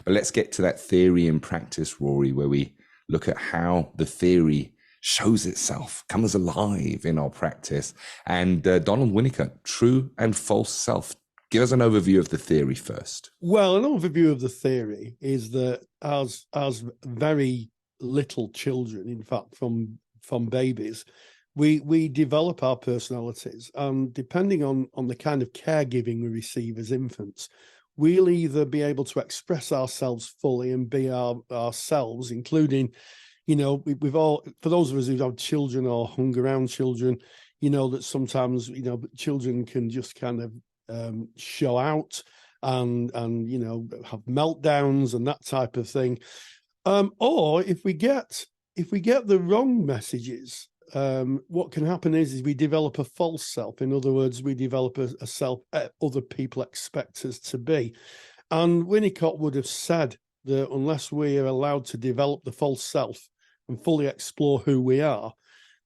But let's get to that theory and practice, Rory, where we look at how the theory shows itself, comes alive in our practice. And Donald Winnicott, true and false self. Give us an overview of the theory first. Well, an overview of the theory is that as very little children, in fact, from babies, we develop our personalities, and depending on the kind of caregiving we receive as infants, we'll either be able to express ourselves fully and be ourselves, including, we've all, for those of us who've had children or hung around children, that sometimes, children can just kind of show out and have meltdowns and that type of thing. Or if we get the wrong messages, what can happen is we develop a false self. In other words, we develop a self other people expect us to be. And Winnicott would have said that unless we are allowed to develop the false self and fully explore who we are,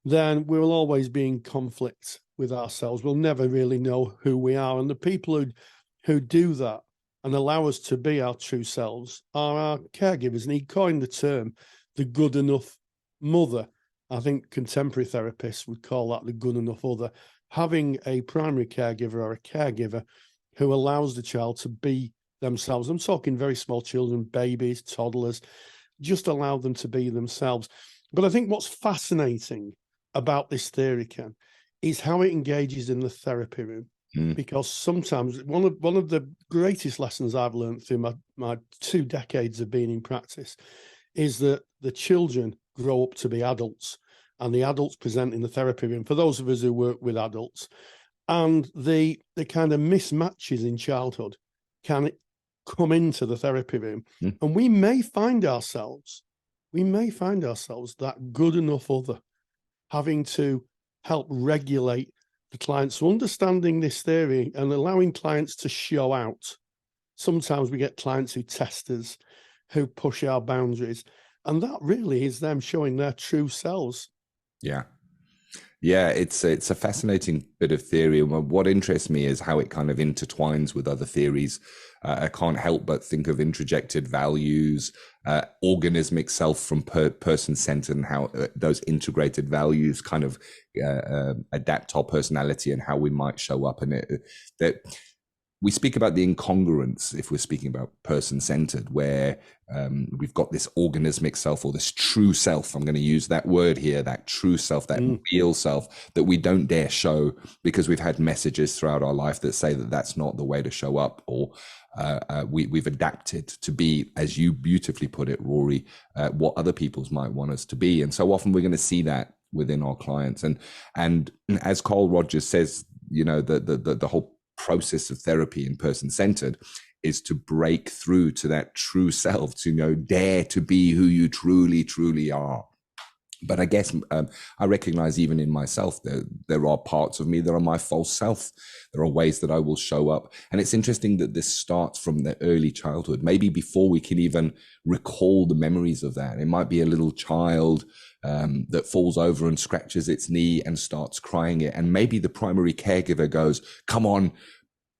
then we'll always be in conflict with ourselves. We'll never really know who we are. And the people who do that and allow us to be our true selves are our caregivers. And he coined the term the good enough mother. I think contemporary therapists would call that the good enough other. Having a primary caregiver or a caregiver who allows the child to be themselves. I'm talking very small children, babies, toddlers, just allow them to be themselves. But I think what's fascinating about this theory, Ken, is how it engages in the therapy room. Because sometimes one of the greatest lessons I've learned through my 2 decades of being in practice is that the children grow up to be adults, and the adults present in the therapy room, for those of us who work with adults, and the kind of mismatches in childhood can come into the therapy room. And we may find ourselves that good enough other, having to help regulate the clients. So understanding this theory and allowing clients to show out. Sometimes we get clients who test us, who push our boundaries, and that really is them showing their true selves. Yeah, it's a fascinating bit of theory. And what interests me is how it kind of intertwines with other theories. I can't help but think of introjected values, organismic self from person-centered, and how those integrated values kind of adapt our personality and how we might show up. And that we speak about the incongruence if we're speaking about person-centered, where we've got this organismic self or this true self. I'm going to use that word here, that true self, that real self that we don't dare show because we've had messages throughout our life that say that that's not the way to show up, or we've adapted to be, as you beautifully put it, Rory, what other people's might want us to be. And so often we're going to see that within our clients. And as Carl Rogers says, the whole process of therapy and person-centered is to break through to that true self, to dare to be who you truly are. But I guess I recognize even in myself that there are parts of me that are my false self. There are ways that I will show up. And it's interesting that this starts from the early childhood, maybe before we can even recall the memories of that. It might be a little child that falls over and scratches its knee and starts crying it. And maybe the primary caregiver goes, come on,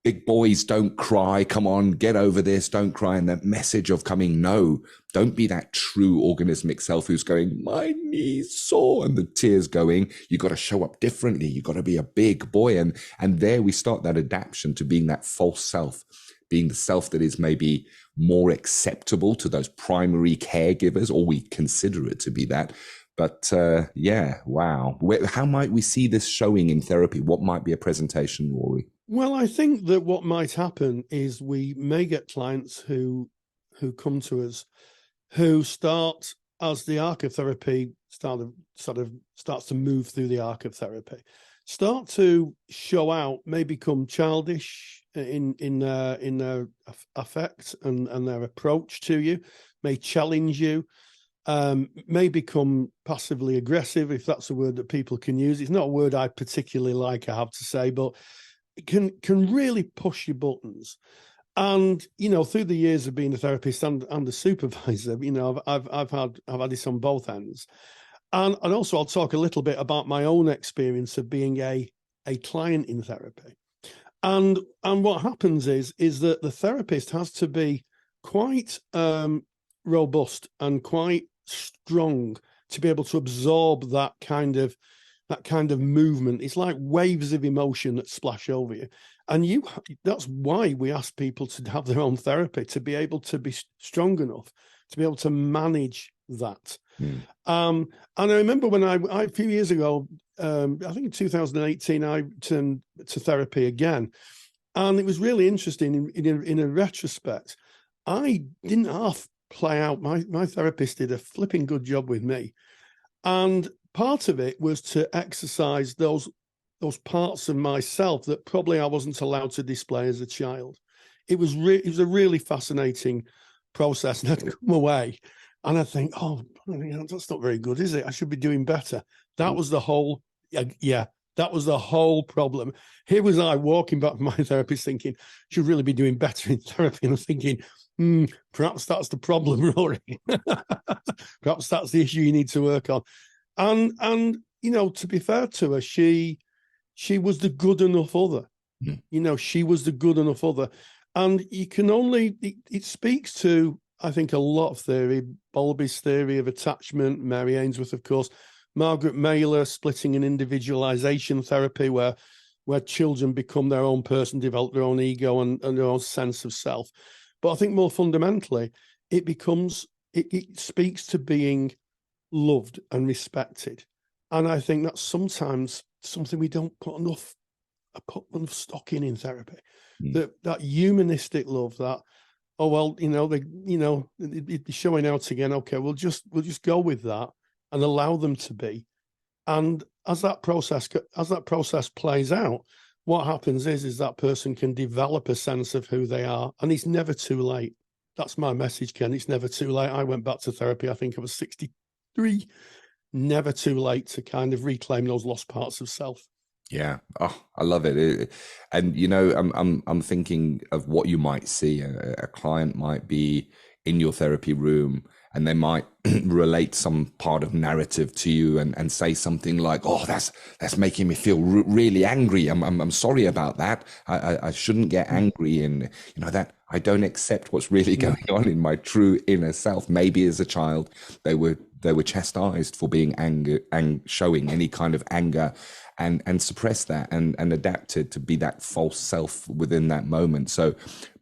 big boys, don't cry. Come on, get over this. Don't cry. And that message of coming, no, don't be that true organismic self who's going, my knee's sore, and the tears going. You got to show up differently. You got to be a big boy. And there we start that adaptation to being that false self, being the self that is maybe more acceptable to those primary caregivers, or we consider it to be that. But wow. How might we see this showing in therapy? What might be a presentation, Rory? Well, I think that what might happen is we may get clients who come to us who start, as the arc of therapy sort of starts to move through the arc of therapy, start to show out, may become childish in their affect and their approach to you, may challenge you, may become passively aggressive, if that's a word that people can use. It's not a word I particularly like, I have to say, but it can really push your buttons. And through the years of being a therapist and a supervisor, I've had this on both ends. And also I'll talk a little bit about my own experience of being a client in therapy. And what happens is that the therapist has to be quite robust and quite strong to be able to absorb that kind of movement. It's like waves of emotion that splash over you. And that's why we ask people to have their own therapy, to be able to be strong enough to be able to manage that. And I remember when I a few years ago, I think in 2018, I turned to therapy again. And it was really interesting in a retrospect. I didn't half play out. My therapist did a flipping good job with me. And part of it was to exercise those parts of myself that probably I wasn't allowed to display as a child. It was a really fascinating process, and I'd come away and I think, oh, that's not very good, is it? I should be doing better. That was the whole, that was the whole problem. Here was I walking back from my therapist thinking, should really be doing better in therapy. And I was thinking, perhaps that's the problem, Rory. Perhaps that's the issue you need to work on. And to be fair to her, she was the good enough other. She was the good enough other. And you can only, it speaks to, I think, a lot of theory, Bowlby's theory of attachment, Mary Ainsworth, of course, Margaret Mailer, splitting and individualization therapy, where children become their own person, develop their own ego and their own sense of self. But I think more fundamentally, it speaks to being loved and respected. And I think that's sometimes something we don't put enough stock in therapy. That humanistic love, that, oh well, it'd be showing out again. Okay, we'll just go with that and allow them to be. And as that process plays out, what happens is that person can develop a sense of who they are, and it's never too late. That's my message, Ken. It's never too late. I went back to therapy, I think I was 63. Never too late to kind of reclaim those lost parts of self. Yeah. Oh, I love it. And I'm thinking of what you might see. A client might be in your therapy room and they might relate some part of narrative to you and say something like, oh, that's making me feel really angry. I'm sorry about that. I shouldn't get angry. And that I don't accept what's really going on in my true inner self. Maybe as a child, they were chastised for being angry and showing any kind of anger, and suppress that and adapted to be that false self within that moment. So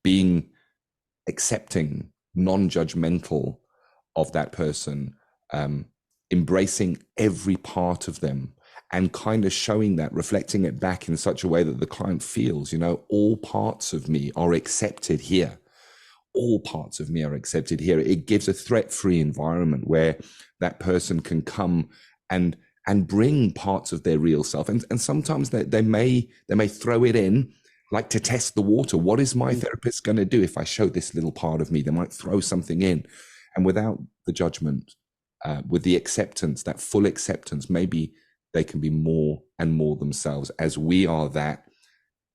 being accepting, non-judgmental of that person, embracing every part of them and kind of showing that, reflecting it back in such a way that the client feels, all parts of me are accepted here. All parts of me are accepted here. It gives a threat-free environment where that person can come and bring parts of their real self. And sometimes they may throw it in, like to test the water. What is my therapist going to do if I show this little part of me? They might throw something in. And without the judgment, with the acceptance, that full acceptance, maybe they can be more and more themselves, as we are that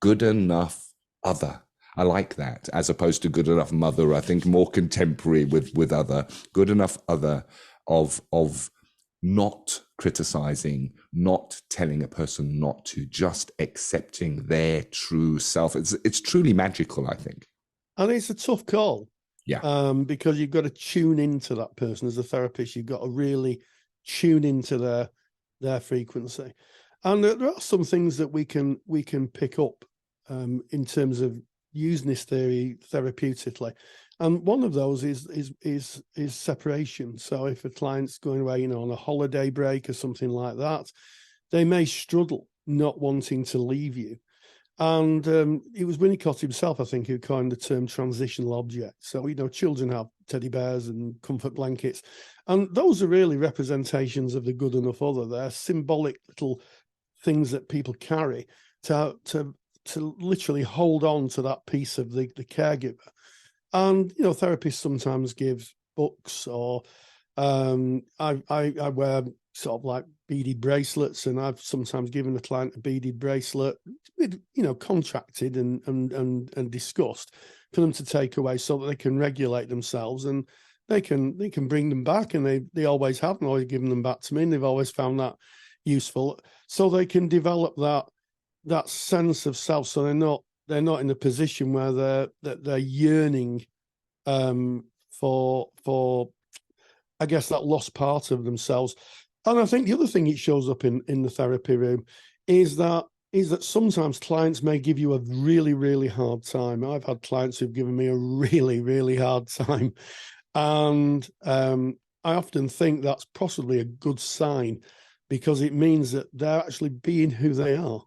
good enough other. I like that, as opposed to good enough mother. I think more contemporary with other, good enough other of not criticizing, not telling a person not to, just accepting their true self. It's truly magical, I think. And it's a tough call. Yeah. Because you've got to tune into that person as a therapist. You've got to really tune into their frequency. And there are some things that we can pick up in terms of using this theory therapeutically. And one of those is separation. So if a client's going away, on a holiday break or something like that, they may struggle not wanting to leave you. And it was Winnicott himself, I think, who coined the term transitional object. So, children have teddy bears and comfort blankets, and those are really representations of the good enough other. They're symbolic little things that people carry to literally hold on to that piece of the caregiver. And therapists sometimes give books, or I wear sort of like beaded bracelets, and I've sometimes given the client a beaded bracelet, contracted and discussed, for them to take away so that they can regulate themselves, and they can bring them back, and they always have, and always given them back to me, and they've always found that useful, so they can develop that sense of self, so they're not in a position where they're yearning for I guess that lost part of themselves. And I think the other thing it shows up in the therapy room is that sometimes clients may give you a really, really hard time. I've had clients who've given me a really, really hard time. And I often think that's possibly a good sign, because it means that they're actually being who they are.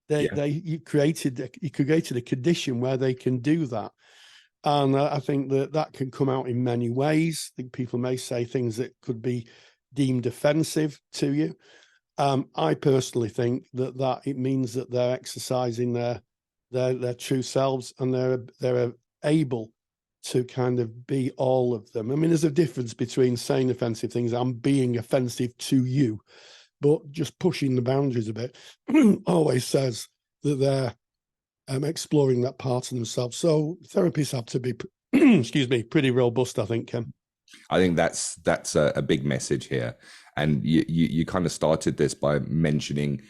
You created a condition where they can do that. And I think that can come out in many ways. I think people may say things that could be deemed offensive to you. I personally think that it means that they're exercising their true selves, and they're able to kind of be all of them. I mean, there's a difference between saying offensive things and being offensive to you, but just pushing the boundaries a bit always says that they're exploring that part of themselves. So therapists have to be, excuse me, pretty robust, I think, Ken. I think that's a big message here. And you kind of started this by mentioning,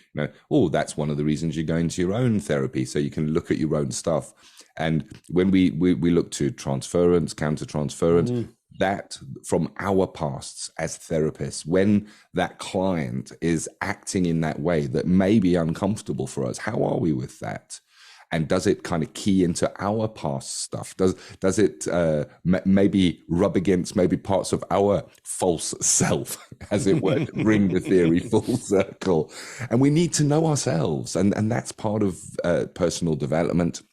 oh, that's one of the reasons you're going to your own therapy, so you can look at your own stuff. And when we look to transference, counter-transference, that from our pasts as therapists, when that client is acting in that way that may be uncomfortable for us, how are we with that? And does it kind of key into our past stuff? Does it maybe rub against maybe parts of our false self, as it were, to bring the theory full circle? And we need to know ourselves. And that's part of personal development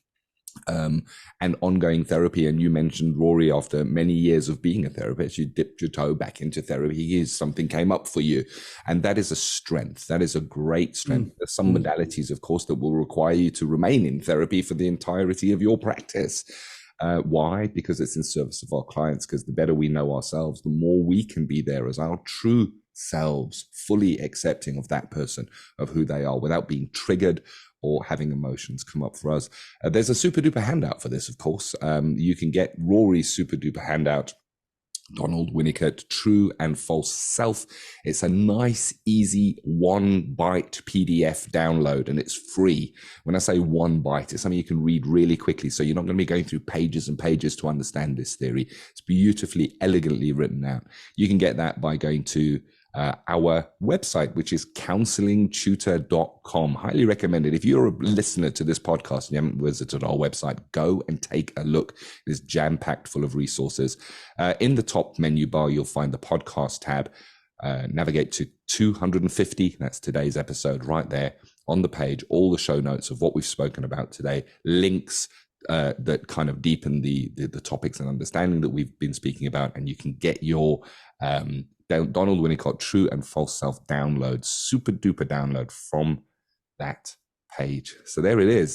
and ongoing therapy. And you mentioned, Rory, after many years of being a therapist, you dipped your toe back into therapy. Something came up for you. And that is a strength. That is a great strength. There's some modalities, of course, that will require you to remain in therapy for the entirety of your practice. Why? Because it's in service of our clients, because the better we know ourselves, the more we can be there as our true selves, fully accepting of that person, of who they are, without being triggered or having emotions come up for us. There's a super duper handout for this, of course. You can get Rory's super duper handout, Donald Winnicott, True and False Self. It's a nice, easy 1-byte PDF download, and it's free. When I say 1 byte, it's something you can read really quickly, so you're not going to be going through pages and pages to understand this theory. It's beautifully, elegantly written out. You can get that by going to our website, which is counselingtutor.com. Highly recommended. If you're a listener to this podcast and you haven't visited our website, go and take a look. It is jam-packed full of resources. In the top menu bar, you'll find the podcast tab. Navigate to 250. That's today's episode right there on the page. All the show notes of what we've spoken about today, links that kind of deepen the topics and understanding that we've been speaking about, and you can get your Donald Winnicott True and False Self download, super duper download from that page. So there it is.